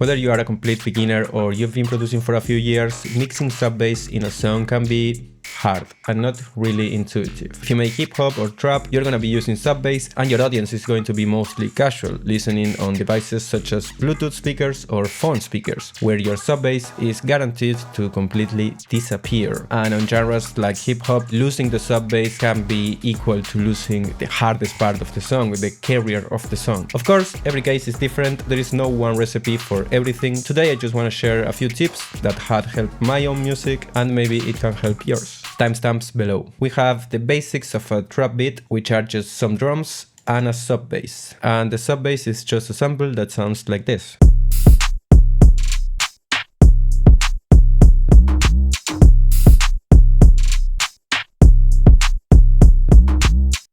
Whether you are a complete beginner or you've been producing for a few years, mixing sub-bass in a song can be hard and not really intuitive. If you make hip-hop or trap, you're gonna be using sub-bass and your audience is going to be mostly casual, listening on devices such as Bluetooth speakers or phone speakers, where your sub-bass is guaranteed to completely disappear. And on genres like hip-hop, losing the sub-bass can be equal to losing the hardest part of the song, the carrier of the song. Of course, every case is different, there is no one recipe for everything. Today I just want to share a few tips that had helped my own music and maybe it can help yours. Timestamps below. We have the basics of a trap beat, which are just some drums and a sub bass. And the sub bass is just a sample that sounds like this.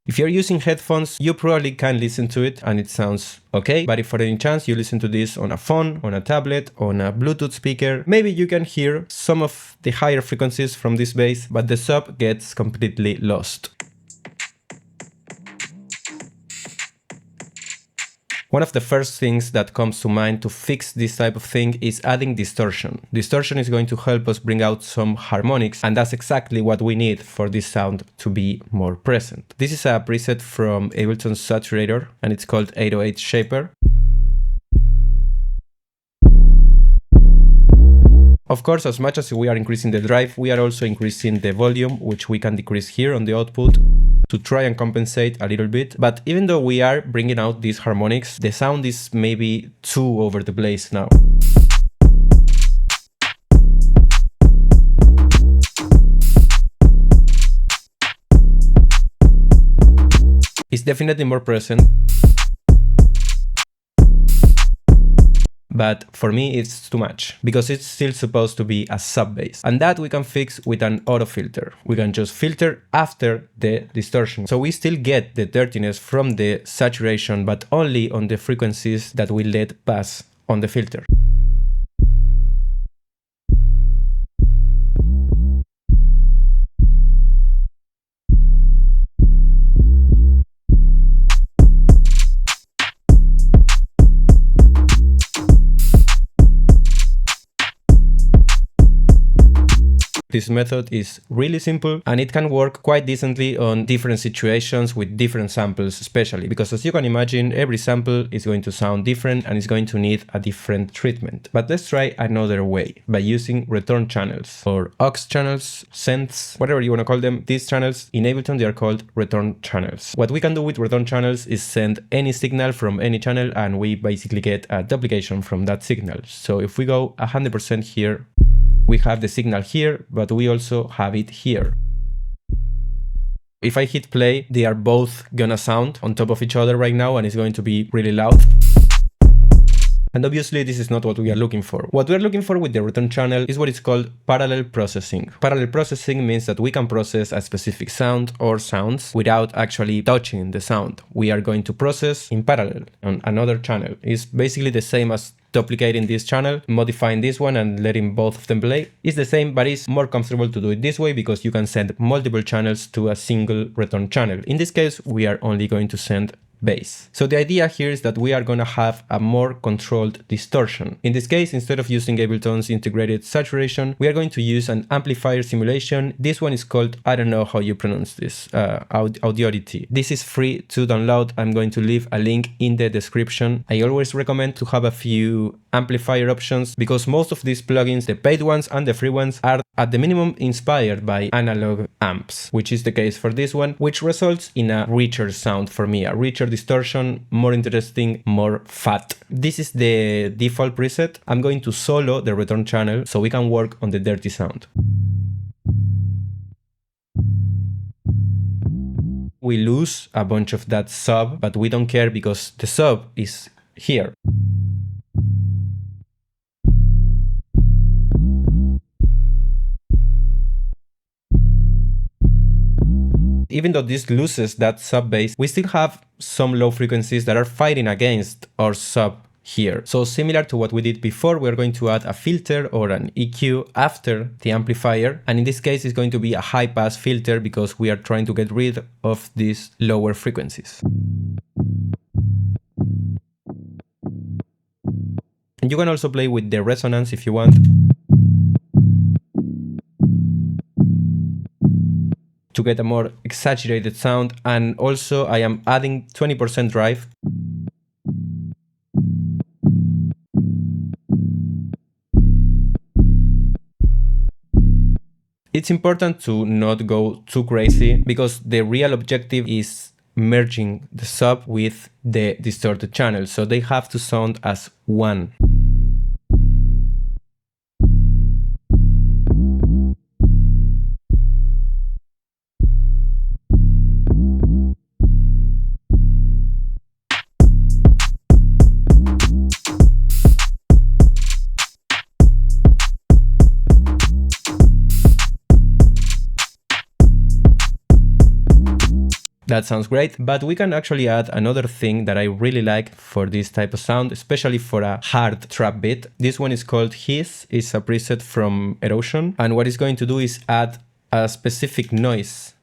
If you're using headphones, you probably can listen to it and it sounds okay, but if for any chance you listen to this on a phone, on a tablet, on a Bluetooth speaker, maybe you can hear some of the higher frequencies from this bass, but the sub gets completely lost. One of the first things that comes to mind to fix this type of thing is adding distortion. Distortion is going to help us bring out some harmonics, and that's exactly what we need for this sound to be more present. This is a preset from Ableton's Saturator, and it's called 808 Shaper. Of course, as much as we are increasing the drive, we are also increasing the volume, which we can decrease here on the output to try and compensate a little bit. But even though we are bringing out these harmonics, the sound is maybe too over the place now. It's definitely more present, but for me it's too much, because it's still supposed to be a sub-bass. And that we can fix with an auto filter. We can just filter after the distortion. So we still get the dirtiness from the saturation, but only on the frequencies that we let pass on the filter. This method is really simple and it can work quite decently on different situations with different samples, especially because, as you can imagine, every sample is going to sound different and is going to need a different treatment. But let's try another way by using return channels or aux channels, synths, whatever you want to call them. These channels in Ableton, they are called return channels. What we can do with return channels is send any signal from any channel and we basically get a duplication from that signal. So if we go 100% here, we have the signal here, but we also have it here. If I hit play, they are both gonna sound on top of each other right now and it's going to be really loud. And obviously this is not what we are looking for. What we are looking for with the return channel is what is called parallel processing. Parallel processing means that we can process a specific sound or sounds without actually touching the sound. We are going to process in parallel on another channel. It's basically the same as duplicating this channel, modifying this one and letting both of them play. It's the same, but it's more comfortable to do it this way because you can send multiple channels to a single return channel. In this case, we are only going to send bass. So the idea here is that we are going to have a more controlled distortion. In this case, instead of using Ableton's integrated saturation, we are going to use an amplifier simulation. This one is called, I don't know how you pronounce this, Audacity. This is free to download. I'm going to leave a link in the description. I always recommend to have a few amplifier options because most of these plugins, the paid ones and the free ones, are at the minimum inspired by analog amps, which is the case for this one, which results in a richer sound for me, a richer distortion, more interesting, more fat. This is the default preset. I'm going to solo the return channel so we can work on the dirty sound. We lose a bunch of that sub, but we don't care because the sub is here. Even though this loses that sub bass, we still have some low frequencies that are fighting against our sub here. So similar to what we did before, we're going to add a filter or an EQ after the amplifier. And in this case, it's going to be a high pass filter because we are trying to get rid of these lower frequencies. You can also play with the resonance if you want. To get a more exaggerated sound, and also I am adding 20% drive. It's important to not go too crazy because the real objective is merging the sub with the distorted channel, so they have to sound as one. That sounds great, but we can actually add another thing that I really like for this type of sound, especially for a hard trap beat. This one is called Hiss, it's a preset from Erosion, and what it's going to do is add a specific noise.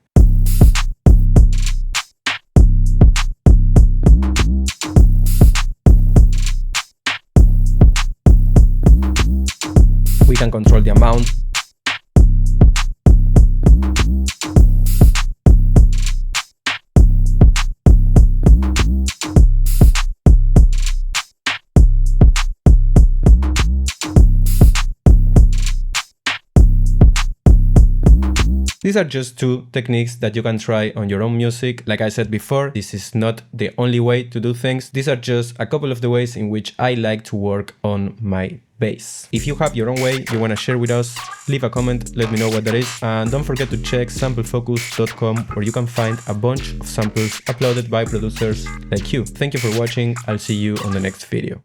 We can control the amount. These are just two techniques that you can try on your own music. Like I said before, this is not the only way to do things. These are just a couple of the ways in which I like to work on my bass. If you have your own way you want to share with us, leave a comment, let me know what that is, and don't forget to check samplefocus.com where you can find a bunch of samples uploaded by producers like you. Thank you for watching, I'll see you on the next video.